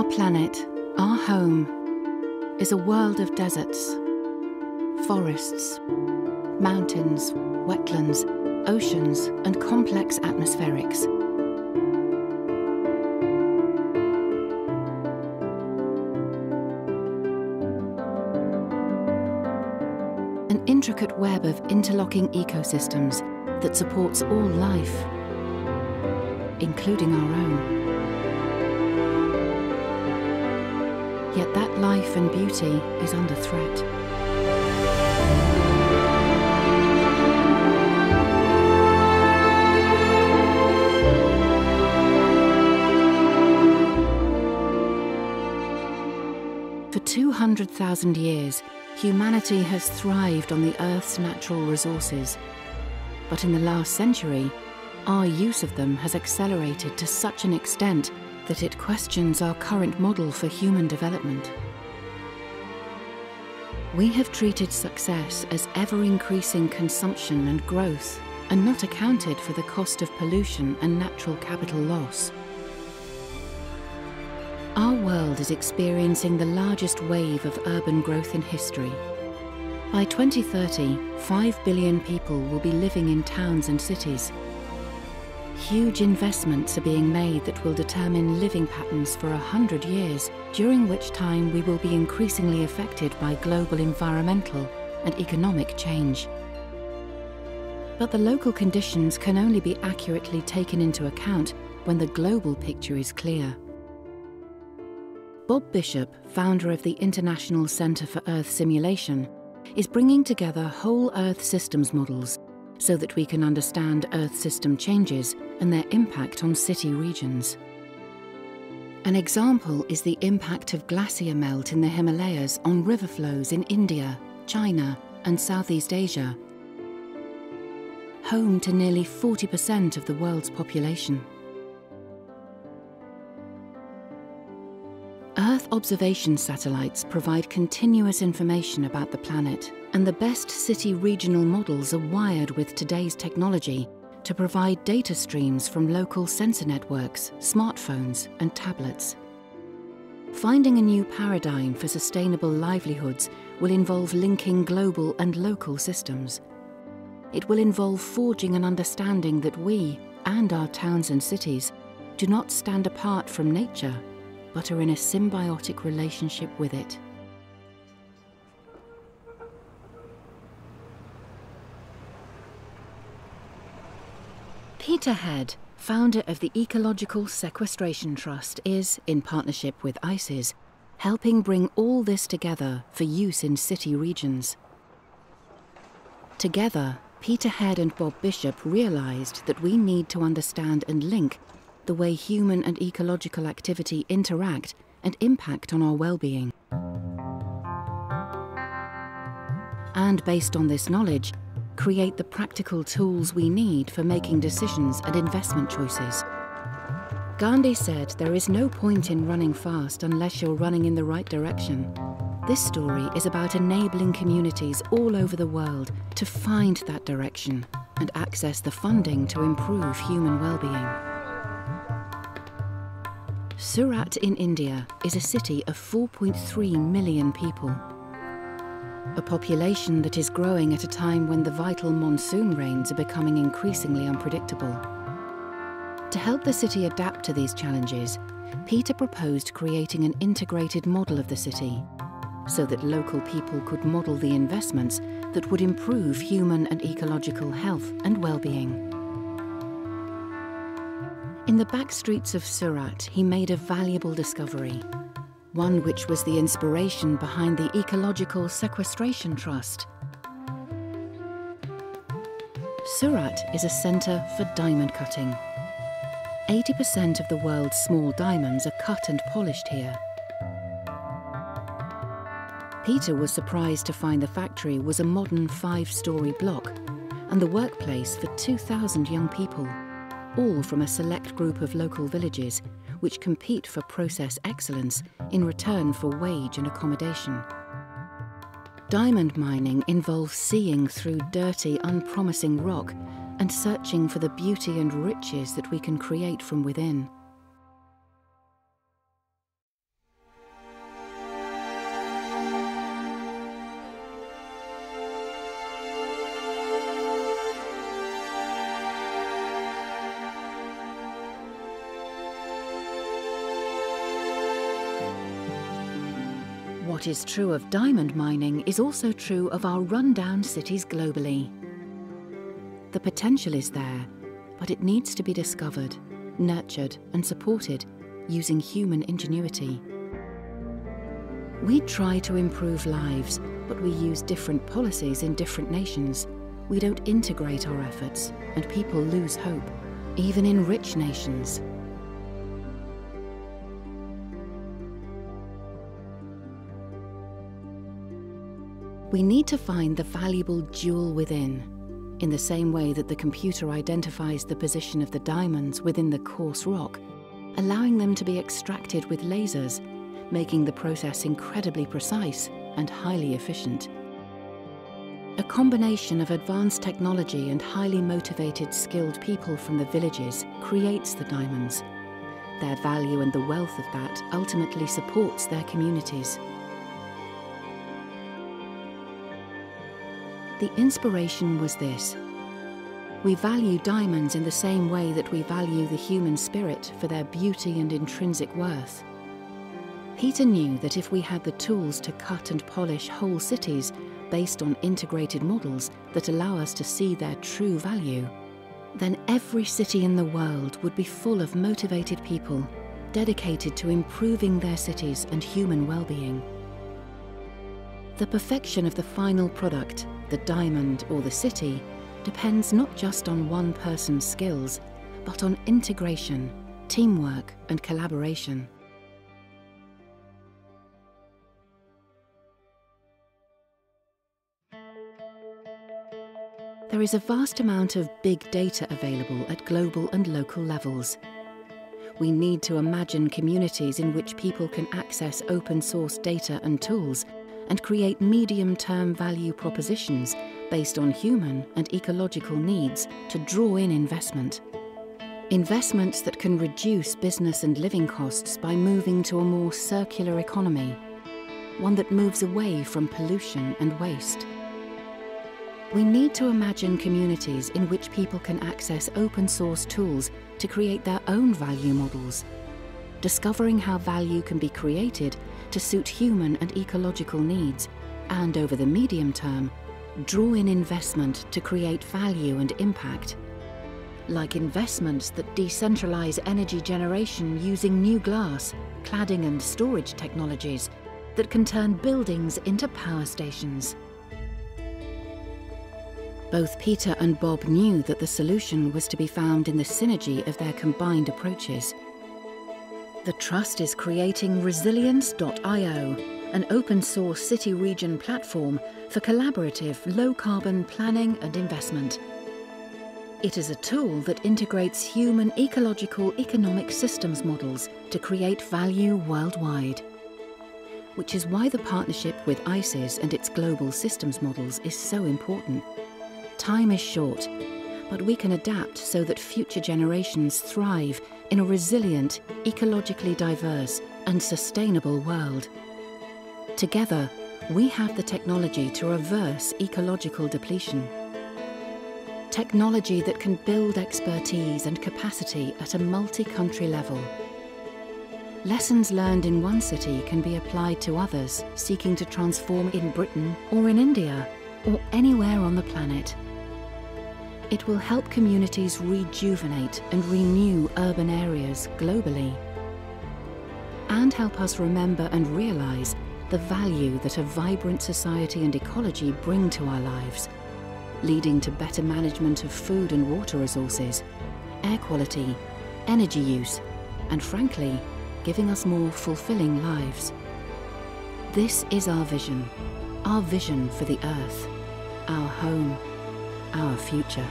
Our planet, our home, is a world of deserts, forests, mountains, wetlands, oceans, and complex atmospherics. An intricate web of interlocking ecosystems that supports all life, including our own. Yet that life and beauty is under threat. For 200,000 years, humanity has thrived on the Earth's natural resources. But in the last century, our use of them has accelerated to such an extent that it questions our current model for human development. We have treated success as ever-increasing consumption and growth, and not accounted for the cost of pollution and natural capital loss. Our world is experiencing the largest wave of urban growth in history. By 2030, 5 billion people will be living in towns and cities. Huge investments are being made that will determine living patterns for 100 years, during which time we will be increasingly affected by global environmental and economic change. But the local conditions can only be accurately taken into account when the global picture is clear. Bob Bishop, founder of the International Centre for Earth Simulation, is bringing together whole Earth systems models so that we can understand Earth system changes and their impact on city regions. An example is the impact of glacier melt in the Himalayas on river flows in India, China, and Southeast Asia, home to nearly 40% of the world's population. Earth observation satellites provide continuous information about the planet, and the best city regional models are wired with today's technology to provide data streams from local sensor networks, smartphones, and tablets. Finding a new paradigm for sustainable livelihoods will involve linking global and local systems. It will involve forging an understanding that we, and our towns and cities, do not stand apart from nature, but are in a symbiotic relationship with it. Peter Head, founder of the Ecological Sequestration Trust, is, in partnership with ICES, helping bring all this together for use in city regions. Together, Peter Head and Bob Bishop realised that we need to understand and link the way human and ecological activity interact and impact on our well-being. And based on this knowledge, create the practical tools we need for making decisions and investment choices. Gandhi said there is no point in running fast unless you're running in the right direction. This story is about enabling communities all over the world to find that direction and access the funding to improve human well-being. Surat in India is a city of 4.3 million people. A population that is growing at a time when the vital monsoon rains are becoming increasingly unpredictable. To help the city adapt to these challenges, Peter proposed creating an integrated model of the city, so that local people could model the investments that would improve human and ecological health and well-being. In the back streets of Surat, he made a valuable discovery, one which was the inspiration behind the Ecological Sequestration Trust. Surat is a centre for diamond cutting. 80% of the world's small diamonds are cut and polished here. Peter was surprised to find the factory was a modern 5-storey block and the workplace for 2,000 young people, all from a select group of local villages which compete for process excellence in return for wage and accommodation. Diamond mining involves seeing through dirty, unpromising rock and searching for the beauty and riches that we can create from within. What is true of diamond mining is also true of our rundown cities globally. The potential is there, but it needs to be discovered, nurtured and supported using human ingenuity. We try to improve lives, but we use different policies in different nations. We don't integrate our efforts, and people lose hope, even in rich nations. We need to find the valuable jewel within, in the same way that the computer identifies the position of the diamonds within the coarse rock, allowing them to be extracted with lasers, making the process incredibly precise and highly efficient. A combination of advanced technology and highly motivated, skilled people from the villages creates the diamonds. Their value and the wealth of that ultimately supports their communities. The inspiration was this. We value diamonds in the same way that we value the human spirit for their beauty and intrinsic worth. Peter knew that if we had the tools to cut and polish whole cities based on integrated models that allow us to see their true value, then every city in the world would be full of motivated people dedicated to improving their cities and human well-being. The perfection of the final product, the diamond or the city, depends not just on one person's skills, but on integration, teamwork and collaboration. There is a vast amount of big data available at global and local levels. We need to imagine communities in which people can access open source data and tools and create medium-term value propositions based on human and ecological needs to draw in investment. Investments that can reduce business and living costs by moving to a more circular economy, one that moves away from pollution and waste. We need to imagine communities in which people can access open source tools to create their own value models, discovering how value can be created to suit human and ecological needs, and over the medium term, draw in investment to create value and impact. Like investments that decentralize energy generation using new glass, cladding and storage technologies that can turn buildings into power stations. Both Peter and Bob knew that the solution was to be found in the synergy of their combined approaches. The Trust is creating Resilience.io, an open-source city-region platform for collaborative, low-carbon planning and investment. It is a tool that integrates human ecological economic systems models to create value worldwide. Which is why the partnership with ICES and its global systems models is so important. Time is short, but we can adapt so that future generations thrive in a resilient, ecologically diverse and sustainable world. Together, we have the technology to reverse ecological depletion. Technology that can build expertise and capacity at a multi-country level. Lessons learned in one city can be applied to others seeking to transform in Britain or in India or anywhere on the planet. It will help communities rejuvenate and renew urban areas globally, and help us remember and realise the value that a vibrant society and ecology bring to our lives, leading to better management of food and water resources, air quality, energy use, and frankly, giving us more fulfilling lives. This is our vision for the Earth, our home, our future.